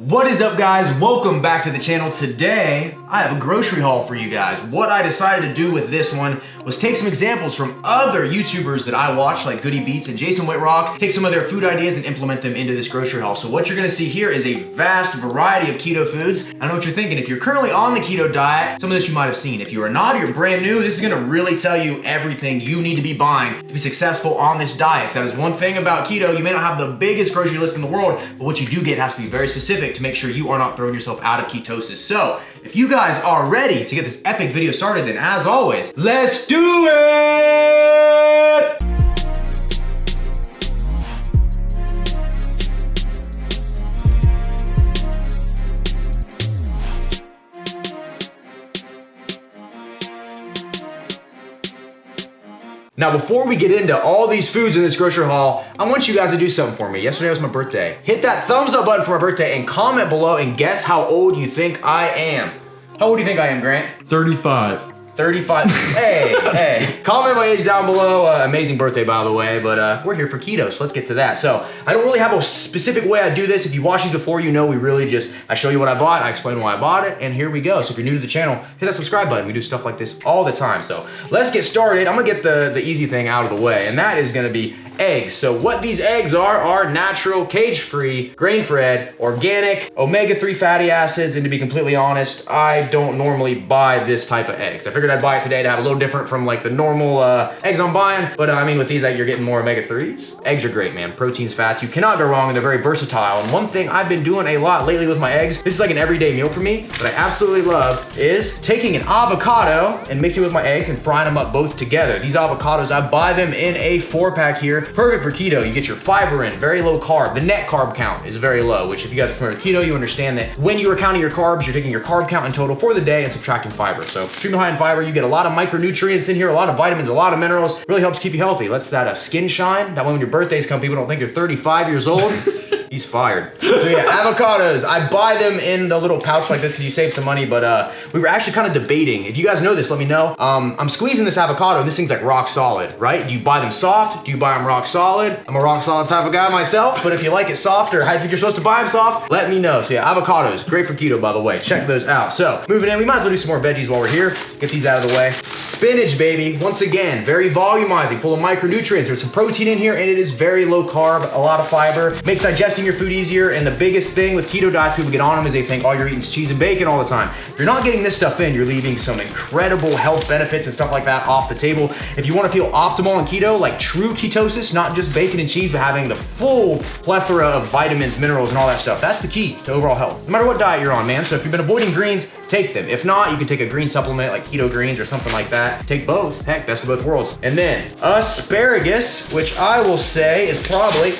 What is up, guys? Welcome back to the channel. Today I have a grocery haul for you guys. What I decided to do with this one was take some examples from other YouTubers that I watch, like Goody Beats and Jason Whitrock, take some of their food ideas and implement them into this grocery haul. So what you're gonna see here is a vast variety of keto foods. I know what you're thinking. If you're currently on the keto diet, some of this you might have seen. If you are not, or you're brand new, this is gonna really tell you everything you need to be buying to be successful on this diet. That is one thing about keto. You may not have the biggest grocery list in the world, but what you do get has to be very specific to make sure you are not throwing yourself out of ketosis. So, if you guys are ready to get this epic video started, then as always, let's do it! Now, before we get into all these foods in this grocery haul, I want you guys to do something for me. Yesterday was my birthday. Hit that thumbs up button for my birthday and comment below and guess how old you think I am. How old do you think I am, Grant? 35. 35. Hey. Comment my age down below. Amazing birthday, by the way, but we're here for keto, so let's get to that. So, I don't really have a specific way I do this. If you watched these before, you know we really just, I show you what I bought, I explain why I bought it, and here we go. So if you're new to the channel, hit that subscribe button. We do stuff like this all the time. So, let's get started. I'm gonna get the easy thing out of the way, and that is gonna be eggs. So what these eggs are natural, cage-free, grain-fed, organic, omega-3 fatty acids, and to be completely honest, I don't normally buy this type of eggs. I figured I'd buy it today to have a little different from like the normal eggs I'm buying, but I mean with these you're getting more omega-3s. Eggs are great, man. Proteins, fats, you cannot go wrong, and they're very versatile. And one thing I've been doing a lot lately with my eggs, this is like an everyday meal for me, that I absolutely love, is taking an avocado and mixing it with my eggs and frying them up both together. These avocados, I buy them in a 4-pack here. Perfect for keto. You get your fiber in, very low carb. The net carb count is very low, which if you guys are familiar with keto, you understand that when you are counting your carbs, you're taking your carb count in total for the day and subtracting fiber. So extremely high in fiber, you get a lot of micronutrients in here, a lot of vitamins, a lot of minerals. Really helps keep you healthy. Lets that skin shine. That way when your birthdays come, people don't think you're 35 years old. He's fired. So yeah, avocados. I buy them in the little pouch like this because you save some money, but we were actually kind of debating. If you guys know this, let me know. I'm squeezing this avocado and this thing's like rock solid, right? Do you buy them soft? Do you buy them rock solid? I'm a rock solid type of guy myself, but if you like it soft or I think you're supposed to buy them soft, let me know. So yeah, avocados, great for keto, by the way. Check those out. So moving in, we might as well do some more veggies while we're here. Get these out of the way. Spinach, baby. Once again, very volumizing, full of micronutrients. There's some protein in here and it is very low carb, a lot of fiber. Makes digesting your food easier, and the biggest thing with keto diets, people get on them is they think all you're eating is cheese and bacon all the time. If you're not getting this stuff in, you're leaving some incredible health benefits and stuff like that off the table. If you want to feel optimal in keto, like true ketosis, not just bacon and cheese, but having the full plethora of vitamins, minerals, and all that stuff, that's the key to overall health. No matter what diet you're on, man. So if you've been avoiding greens, take them. If not, you can take a green supplement like keto greens or something like that. Take both. Heck, best of both worlds. And then asparagus, which I will say is probably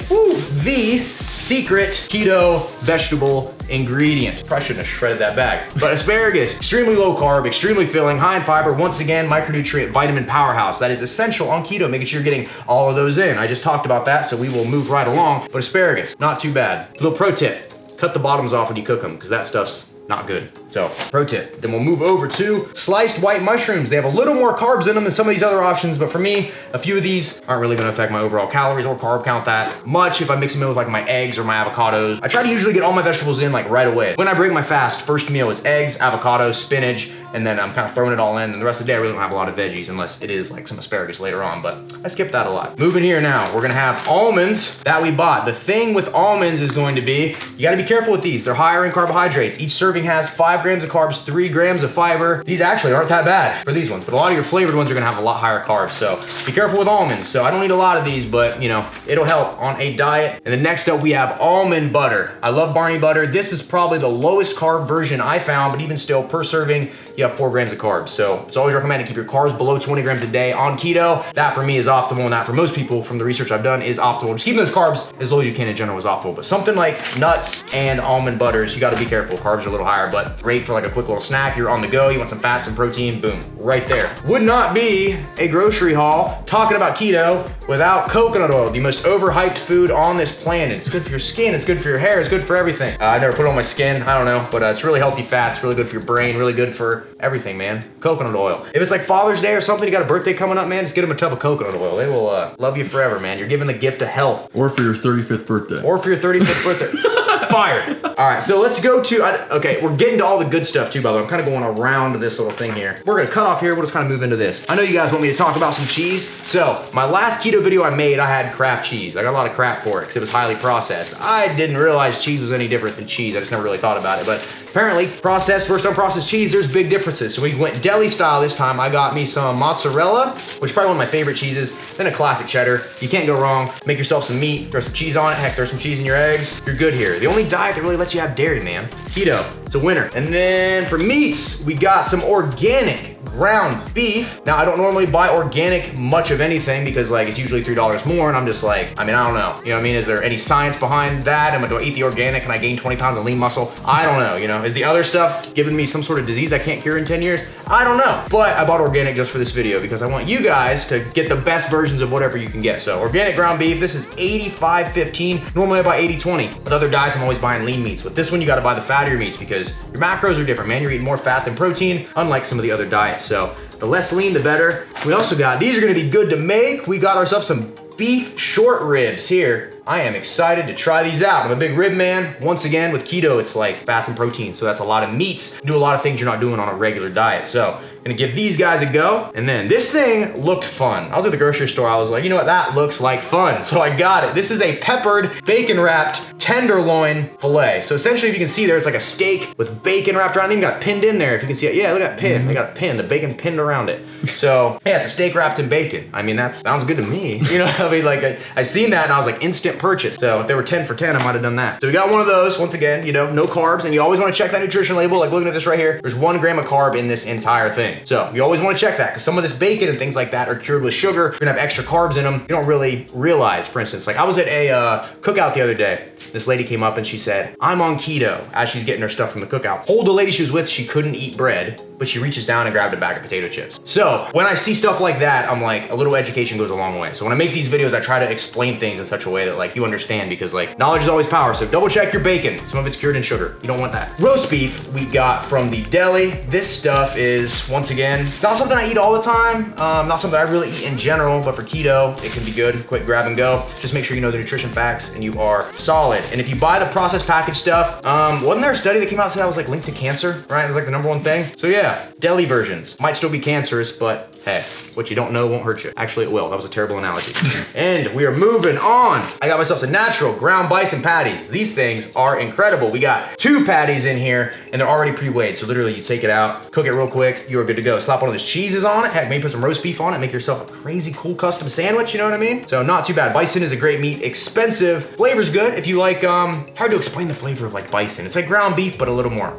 the secret keto vegetable ingredient. Probably shouldn't have shredded that bag. But asparagus, extremely low carb, extremely filling, high in fiber. Once again, micronutrient vitamin powerhouse. That is essential on keto, making sure you're getting all of those in. I just talked about that, so we will move right along. But asparagus, not too bad. Little pro tip, cut the bottoms off when you cook them, because that stuff's not good. So, pro tip. Then we'll move over to sliced white mushrooms. They have a little more carbs in them than some of these other options, but for me, a few of these aren't really gonna affect my overall calories or carb count that much if I mix them in with like my eggs or my avocados. I try to usually get all my vegetables in like right away. When I break my fast, first meal is eggs, avocados, spinach, and then I'm kind of throwing it all in, and the rest of the day I really don't have a lot of veggies unless it is like some asparagus later on, but I skip that a lot. Moving here now, we're gonna have almonds that we bought. The thing with almonds is going to be, you gotta be careful with these. They're higher in carbohydrates. Each serving has 5 grams of carbs, 3 grams of fiber. These actually aren't that bad for these ones, but a lot of your flavored ones are gonna have a lot higher carbs, so be careful with almonds. So I don't eat a lot of these, but you know, it'll help on a diet. And then next up we have almond butter. I love Barney butter. This is probably the lowest carb version I found, but even still, per serving, you have 4 grams of carbs. So it's always recommended to keep your carbs below 20 grams a day on keto. That for me is optimal, and that for most people from the research I've done is optimal. Just keeping those carbs as low as you can in general is optimal. But something like nuts and almond butters, you gotta be careful. Carbs are a little higher, but great for like a quick little snack. You're on the go, you want some fats and protein, boom, right there. Would not be a grocery haul talking about keto without coconut oil, the most overhyped food on this planet. It's good for your skin, it's good for your hair, it's good for everything. I never put it on my skin, I don't know, but it's really healthy fats, really good for your brain, really good for everything, man. Coconut oil. If it's like Father's Day or something, you got a birthday coming up, man, just get them a tub of coconut oil. They will love you forever, man. You're giving the gift of health. Or for your 35th birthday. Or for your 35th birthday. fired. All right, so let's go to, okay, we're getting to all the good stuff too, by the way. I'm kind of going around this little thing here. We're gonna cut off here, we'll just kind of move into this. I know you guys want me to talk about some cheese. So my last keto video I made, I had Kraft cheese. I got a lot of crap for it because it was highly processed. I didn't realize cheese was any different than cheese. I just never really thought about it, but apparently processed versus unprocessed cheese, there's big differences. So we went deli style this time. I got me some mozzarella, which is probably one of my favorite cheeses, then a classic cheddar. You can't go wrong. Make yourself some meat, throw some cheese on it. Heck, throw some cheese in your eggs. You're good here. The only diet that really lets you have dairy, man. Keto, it's a winner. And then for meats, we got some organic ground beef. Now, I don't normally buy organic much of anything because like it's usually $3 more, and I'm just like, I mean, I don't know. You know what I mean? Is there any science behind that? Do I eat the organic and I gain 20 pounds of lean muscle? I don't know, you know? Is the other stuff giving me some sort of disease I can't cure in 10 years? I don't know. But I bought organic just for this video because I want you guys to get the best versions of whatever you can get. So organic ground beef, this is 85-15. Normally I buy 80-20. With other diets, I'm always buying lean meats. With this one, you gotta buy the fattier meats because your macros are different, man. You're eating more fat than protein, unlike some of the other diets. So the less lean, the better. We also got, these are gonna be good to make. We got ourselves some beef short ribs here. I am excited to try these out. I'm a big rib man. Once again, with keto, it's like fats and proteins. So that's a lot of meats. Do a lot of things you're not doing on a regular diet. So gonna give these guys a go. And then this thing looked fun. I was at the grocery store. I was like, you know what? That looks like fun. So I got it. This is a peppered, bacon wrapped tenderloin filet. So essentially, if you can see there, it's like a steak with bacon wrapped around it. Even got it pinned in there. If you can see it. Yeah, look at that pin. They got a pin, the bacon pinned around it. So yeah, it's a steak wrapped in bacon. I mean, that sounds good to me. You know, I mean, like I seen that and I was like, instant purchase. So if they were 10 for 10, I might've done that. So we got one of those. Once again, you know, no carbs, and you always wanna check that nutrition label. Like looking at this right here, there's 1 gram of carb in this entire thing. So you always wanna check that because some of this bacon and things like that are cured with sugar. You're gonna have extra carbs in them. You don't really realize, for instance, like I was at a cookout the other day. This lady came up and she said, I'm on keto, as she's getting her stuff from the cookout. Told the lady she was with she couldn't eat bread, but she reaches down and grabbed a bag of potato chips. So when I see stuff like that, I'm like, a little education goes a long way. So when I make these videos, I try to explain things in such a way that like you understand, because like knowledge is always power. So double check your bacon. Some of it's cured in sugar. You don't want that. Roast beef we got from the deli. This stuff is, once again, not something I eat all the time. Not something I really eat in general, but for keto, it can be good. Quick grab and go. Just make sure you know the nutrition facts and you are solid. And if you buy the processed packaged stuff, wasn't there a study that came out that said that was like linked to cancer, right? It was like the #1 thing. So yeah, deli versions might still be cancerous, but hey, what you don't know won't hurt you. Actually, it will. That was a terrible analogy. And we are moving on. I got myself some natural ground bison patties. These things are incredible. We got 2 patties in here and they're already pre-weighed. So literally you take it out, cook it real quick, you are good to go. Slap one of those cheeses on it. Heck, maybe put some roast beef on it, make yourself a crazy cool custom sandwich, you know what I mean? So not too bad. Bison is a great meat, expensive. Flavor's good. If you like, hard to explain the flavor of like bison. It's like ground beef, but a little more,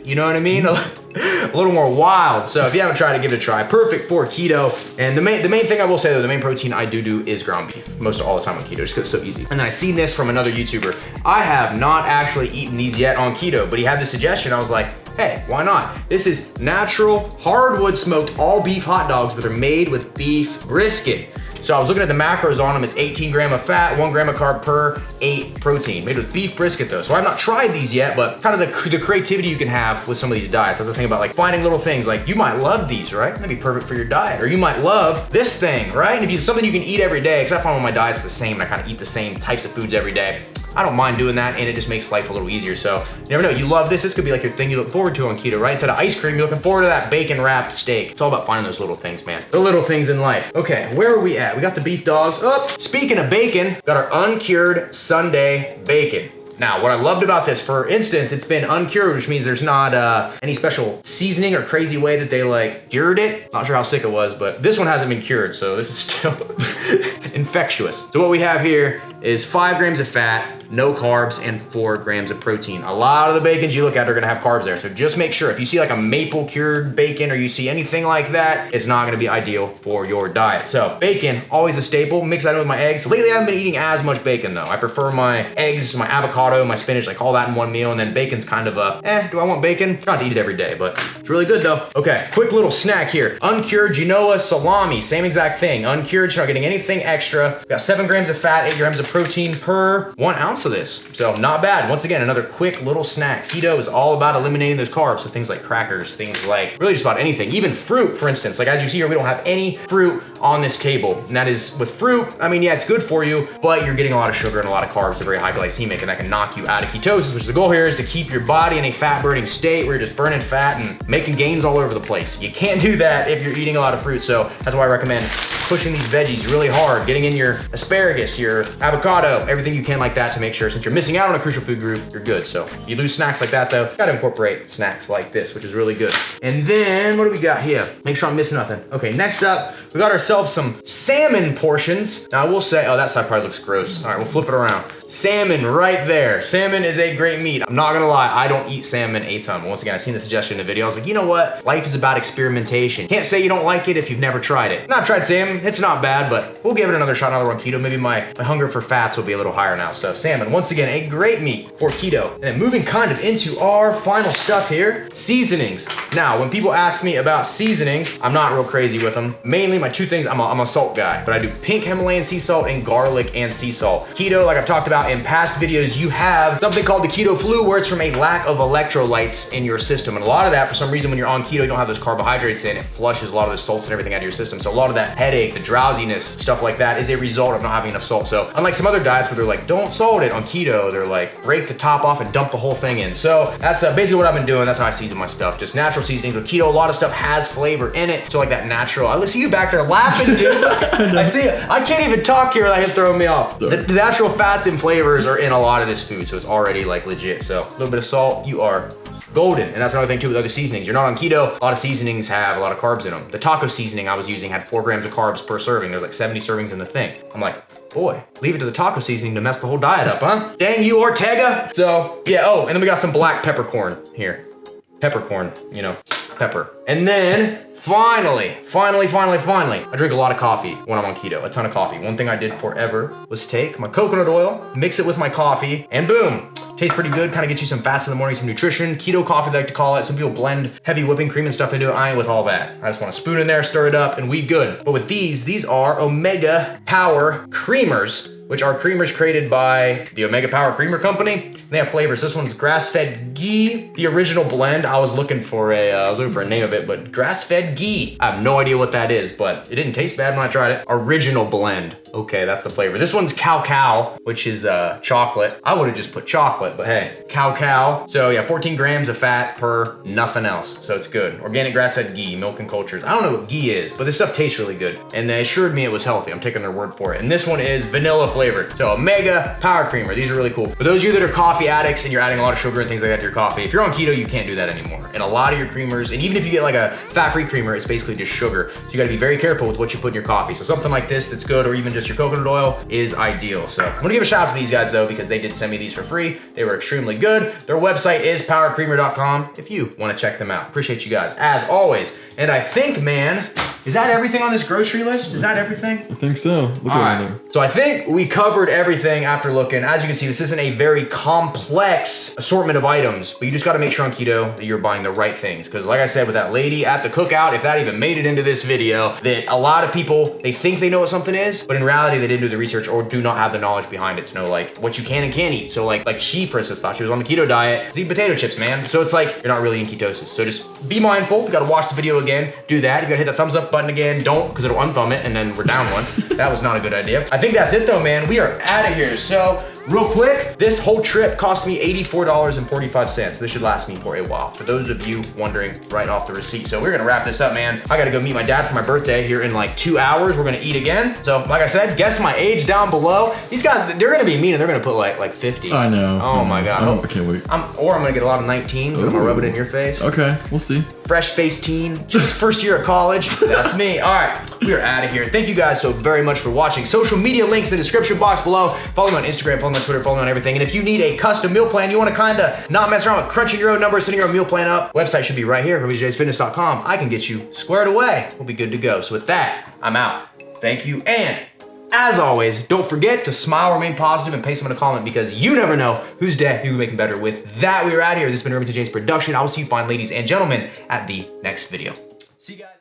you know what I mean? A little more wild. So if you haven't tried it, give it a try. Perfect for keto. And the main thing I will say though, the main protein I do is ground beef. Most of all the time on keto, just because it's so easy. And then I seen this from another YouTuber. I have not actually eaten these yet on keto, but he had this suggestion. I was like, hey, why not? This is natural hardwood smoked all beef hot dogs, but they're made with beef brisket. So I was looking at the macros on them. It's 18 gram of fat, 1 gram of carb per 8 protein. Made with beef brisket though. So I've not tried these yet, but kind of the creativity you can have with some of these diets. That's the thing about like finding little things. Like you might love these, right? That'd be perfect for your diet. Or you might love this thing, right? And if it's something you can eat every day, because I find when my diet's the same and I kind of eat the same types of foods every day, I don't mind doing that, and it just makes life a little easier. So you never know, you love this. This could be like your thing you look forward to on keto, right? Instead of ice cream, you're looking forward to that bacon wrapped steak. It's all about finding those little things, man. The little things in life. Okay, where are we at? We got the beef dogs. Oh, speaking of bacon, got our uncured Sunday bacon. Now, what I loved about this, for instance, it's been uncured, which means there's not any special seasoning or crazy way that they like cured it. Not sure how sick it was, but this one hasn't been cured, so this is still infectious. So what we have here is 5 grams of fat, no carbs, and 4 grams of protein. A lot of the bacons you look at are gonna have carbs there, so just make sure if you see like a maple cured bacon or you see anything like that, it's not gonna be ideal for your diet. So bacon, always a staple. Mix that in with my eggs. Lately I haven't been eating as much bacon though. I prefer my eggs, my avocado, my spinach, like all that in one meal, and then bacon's kind of a, do I want bacon? Not to eat it every day, but it's really good though. Okay, quick little snack here. Uncured Genoa salami, same exact thing. Uncured, you're not getting anything extra. Got 7 grams of fat, 8 grams of protein per 1 ounce of this. So not bad. Once again, another quick little snack. Keto is all about eliminating those carbs. So things like crackers, things like really just about anything. Even fruit, for instance. Like as you see here, we don't have any fruit on this table, and that is with fruit. I mean, yeah, it's good for you, but you're getting a lot of sugar and a lot of carbs. They're very high glycemic, and that can knock you out of ketosis, which the goal here is to keep your body in a fat burning state where you're just burning fat and making gains all over the place. You can't do that if you're eating a lot of fruit, so that's why I recommend pushing these veggies really hard, getting in your asparagus, your avocado, everything you can like that to make sure, since you're missing out on a crucial food group, you're good. So if you lose snacks like that though, gotta incorporate snacks like this, which is really good. And then what do we got here? Make sure I'm missing nothing. Okay, next up, we got ourselves some salmon portions. Now I will say, oh, that side probably looks gross. All right, we'll flip it around. Salmon right there. Salmon is a great meat. I'm not gonna lie, I don't eat salmon a ton. Once again, I seen the suggestion in the video. I was like, you know what? Life is about experimentation. Can't say you don't like it if you've never tried it. And I've tried salmon, it's not bad, but we'll give it another shot now that we're on keto. Maybe my hunger for fats will be a little higher now. So salmon, once again, a great meat for keto. And then moving kind of into our final stuff here, seasonings. Now, when people ask me about seasonings, I'm not real crazy with them. Mainly my two things, I'm a salt guy, but I do pink Himalayan sea salt and garlic and sea salt. Keto, like I've talked about in past videos, you have something called the keto flu, where it's from a lack of electrolytes in your system. And a lot of that, for some reason, when you're on keto, you don't have those carbohydrates in, it flushes a lot of the salts and everything out of your system. So a lot of that headache, the drowsiness, stuff like that is a result of not having enough salt. So unlike some other diets where they're like, don't salt it, on keto, they're like, break the top off and dump the whole thing in. So that's basically what I've been doing. That's how I season my stuff. Just natural seasonings. With keto, a lot of stuff has flavor in it. So like that natural, I see you back there laughing, dude. I see it. I can't even talk here without him throwing me off. The natural fats and flavors are in a lot of this food, so it's already like legit. So a little bit of salt, you are golden. And that's another thing too with other seasonings. You're not on keto, a lot of seasonings have a lot of carbs in them. The taco seasoning I was using had 4 grams of carbs per serving. There's like 70 servings in the thing. I'm like, boy, leave it to the taco seasoning to mess the whole diet up, huh? Dang you, Ortega. So yeah, oh, and then we got some black peppercorn here. Peppercorn, you know, pepper. And then finally, I drink a lot of coffee when I'm on keto, a ton of coffee. One thing I did forever was take my coconut oil, mix it with my coffee, and boom. Tastes pretty good, kind of gets you some fats in the morning, some nutrition. Keto coffee, they like to call it. Some people blend heavy whipping cream and stuff into it. I ain't with all that. I just want a spoon in there, stir it up, and we good. But with these are Omega Power Creamers, which are creamers created by the Omega Power Creamer Company. They have flavors. This one's grass-fed ghee. The original blend, I was looking for a name of it, but grass-fed ghee. I have no idea what that is, but it didn't taste bad when I tried it. Original blend. Okay, that's the flavor. This one's cow, which is chocolate. I would have just put chocolate, but hey, cow. So yeah, 14 grams of fat per nothing else. So it's good. Organic grass-fed ghee, milk and cultures. I don't know what ghee is, but this stuff tastes really good. And they assured me it was healthy. I'm taking their word for it. And this one is vanilla flavored. So Omega Power Creamer. These are really cool. For those of you that are coffee addicts and you're adding a lot of sugar and things like that to your coffee, if you're on keto, you can't do that anymore. And a lot of your creamers, and even if you get like a fat-free creamer, it's basically just sugar. So you gotta be very careful with what you put in your coffee. So something like this that's good, or even just your coconut oil, is ideal. So I'm gonna give a shout out to these guys though, because they did send me these for free. They were extremely good. Their website is powercreamer.com if you wanna check them out. Appreciate you guys, as always. And I think, man, is that everything on this grocery list? Is that everything? I think so. Look All right. So I think we covered everything after looking. As you can see, this isn't a very complex assortment of items, but you just gotta make sure on keto that you're buying the right things. Because like I said, with that lady at the cookout, if that even made it into this video, that a lot of people, they think they know what something is, but in reality, they didn't do the research or do not have the knowledge behind it to know like what you can and can't eat. So like she, for instance, thought she was on the keto diet, she's eating potato chips, man. So it's like, you're not really in ketosis. So just be mindful. You gotta watch the video again, do that. You gotta hit that thumbs up button again. Don't, because it'll unthumb it and then we're down one. That was not a good idea. I think that's it though, man. We are out of here. So real quick, this whole trip cost me $84.45. This should last me for a while. For those of you wondering, right off the receipt. So we're gonna wrap this up, man. I gotta go meet my dad for my birthday here in like 2 hours. We're gonna eat again. So like I said, guess my age down below. These guys, they're gonna be mean and they're gonna put like 50. I know. Oh my God. I can't wait. Or I'm gonna get a lot of 19s. I'm gonna rub it in your face. Okay, we'll see. Fresh face teen, just first year of college. That's me. All right, we are out of here. Thank you guys so very much for watching. Social media links in the description box below. Follow me on Instagram, follow me on Twitter, follow me on everything. And if you need a custom meal plan, you want to kind of not mess around with crunching your own numbers, setting your own meal plan up, website should be right here, RemingtonJaysFitness.com. I can get you squared away. We'll be good to go. So with that, I'm out. Thank you, and as always, don't forget to smile, remain positive, and paste them in a comment because you never know who's dead, who can make them better. With that, we are out of here. This has been a Remington James production. I will see you fine, ladies and gentlemen, at the next video. See you guys.